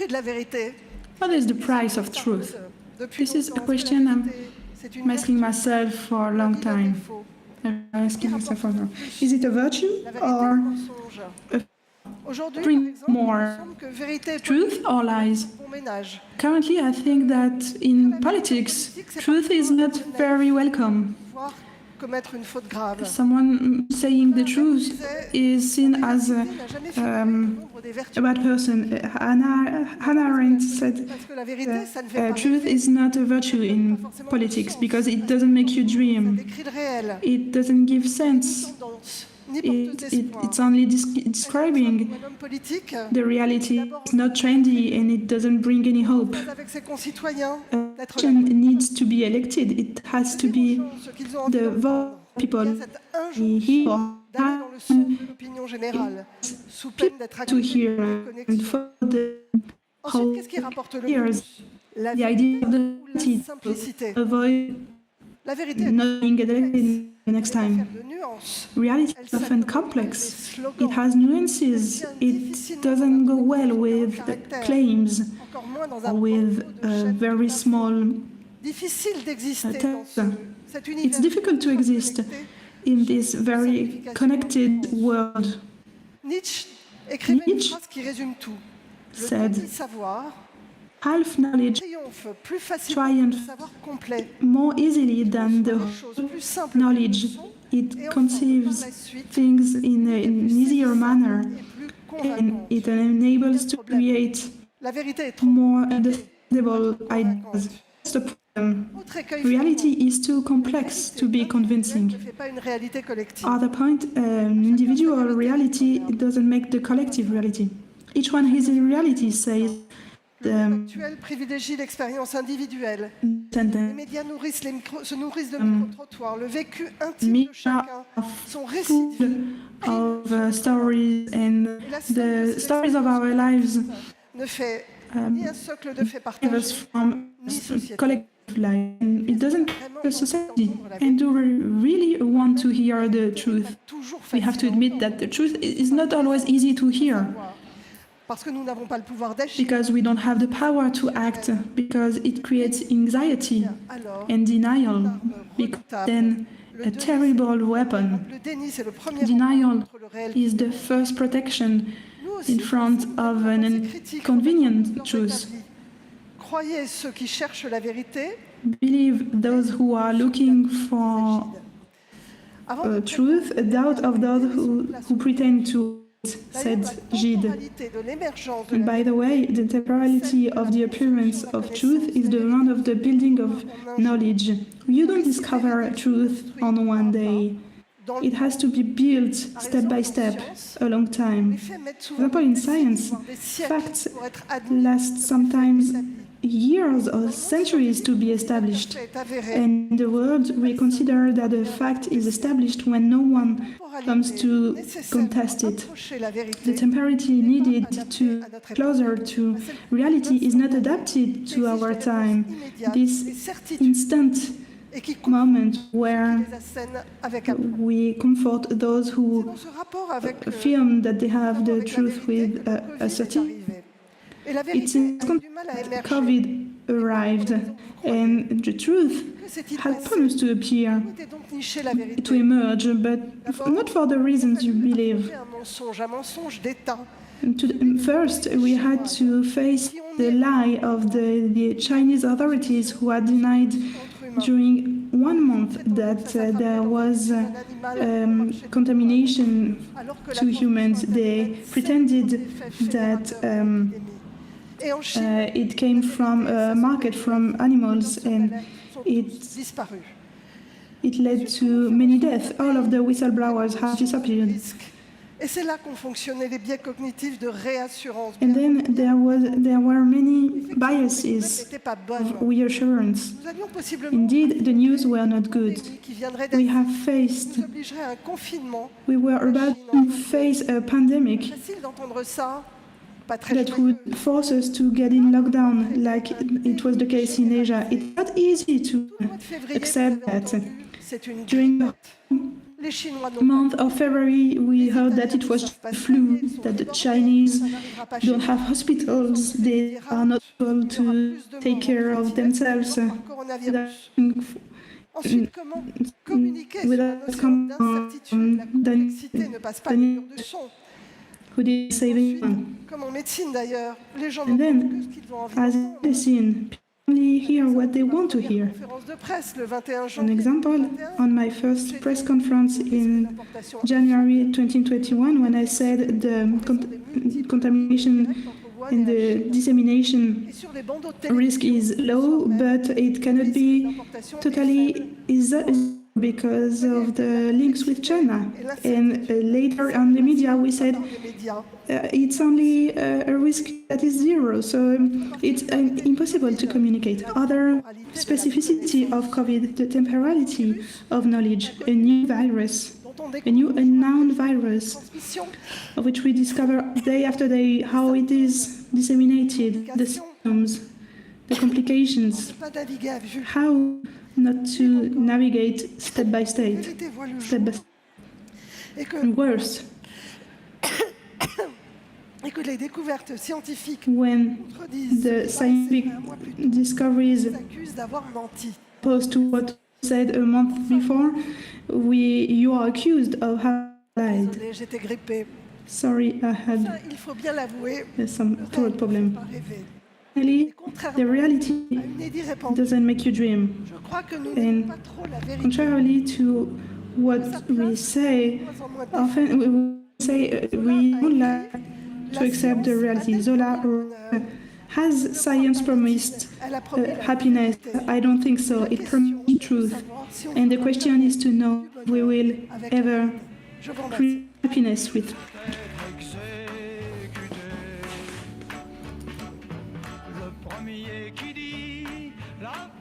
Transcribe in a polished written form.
prix de la vérité? What is the price of truth? This is a question I'm asking myself for a long time. I'm asking myself for now. Is it a virtue or bring more truth or lies? Currently, I think that in politics, truth is not very welcome. Someone saying the truth is seen as a bad person. Hannah Arendt said truth is not a virtue in politics because it doesn't make you dream. It doesn't give sense. It's only describing the reality. It's not trendy and it doesn't bring any hope. A person needs to be elected. It has to be the vote of people. He or to hear and for the whole years. The idea of the to avoid not being elected the next time. Reality is often complex. It has nuances. It doesn't go well with claims or with very small text. It's difficult to exist in this very connected world. Nietzsche said, half knowledge triumphs more easily than the whole knowledge. It conceives things in an easier manner, and it enables to create more understandable ideas. That's the problem. Reality is too complex to be convincing. Other point, individual reality doesn't make the collective reality. Each one has a reality, says L'actuel privilégie l'expérience individuelle. Les médias se nourrissent de micro-trottoirs. Le vécu intime de chacun, son récit of stories and the stories of our lives ne fait ni un socle de faits partagés, ni société. Collective life. And it doesn't a society. And do we really want to hear the truth? We have to admit that the truth is not always easy to hear. Because we don't have the power to act, because it creates anxiety and denial, because then a terrible weapon. Denial is the first protection in front of an inconvenient truth. Believe those who are looking for truth, a doubt of those who pretend to, said Gide. And by the way, the temporality of the appearance of truth is the run of the building of knowledge. You don't discover truth on one day. It has to be built step by step, a long time. For example, in science, facts last sometimes years or centuries to be established. And in the world, we consider that a fact is established when no one comes to contest it. The temporality needed to closer to reality is not adapted to our time. This instant moment where we comfort those who affirm that they have the truth with a certainty. It's in COVID arrived, and the truth had promised to appear, to emerge, but not for the reasons you believe. First, we had to face the lie of the Chinese authorities who had denied during 1 month that there was contamination to humans. They pretended that it came from a market from animals, and it led to many deaths. All of the whistleblowers have disappeared. And then there were many biases of reassurance. Indeed, the news were not good. We were about to face a pandemic that would force us to get in lockdown, like it was the case in Asia. It's not easy to accept that. During Les Chinois month of February, we heard that it was flu, that the Chinese don't have hospitals, they are not able to take care of themselves. Ensuite, comment communiquer sur un océan d'incertitude? La complexité ne passe pas le mur de son. Ensuite, comme en médecine d'ailleurs, les gens n'entendent que ce qu'ils ont envie d'entendre. Only hear what they want to hear. An example, on my first press conference in January 2021, when I said the contamination and the dissemination risk is low, but it cannot be totally because of the links with China. And later on the media, we said it's only a risk that is zero, so it's impossible to communicate. Other specificity of COVID, the temporality of knowledge, a new virus, a new unknown virus, of which we discover day after day how it is disseminated, the symptoms, the complications, how not to navigate step by step, and worse. When the scientific discoveries opposed to what said a month before, you are accused of having lied. Sorry, I had some throat problem. Finally, the reality doesn't make you dream. And contrarily to what we say, often we say we don't like to accept the reality. Zola has science promised happiness? I don't think so. It promised truth. And the question is to know if we will ever create happiness with. Qui dit la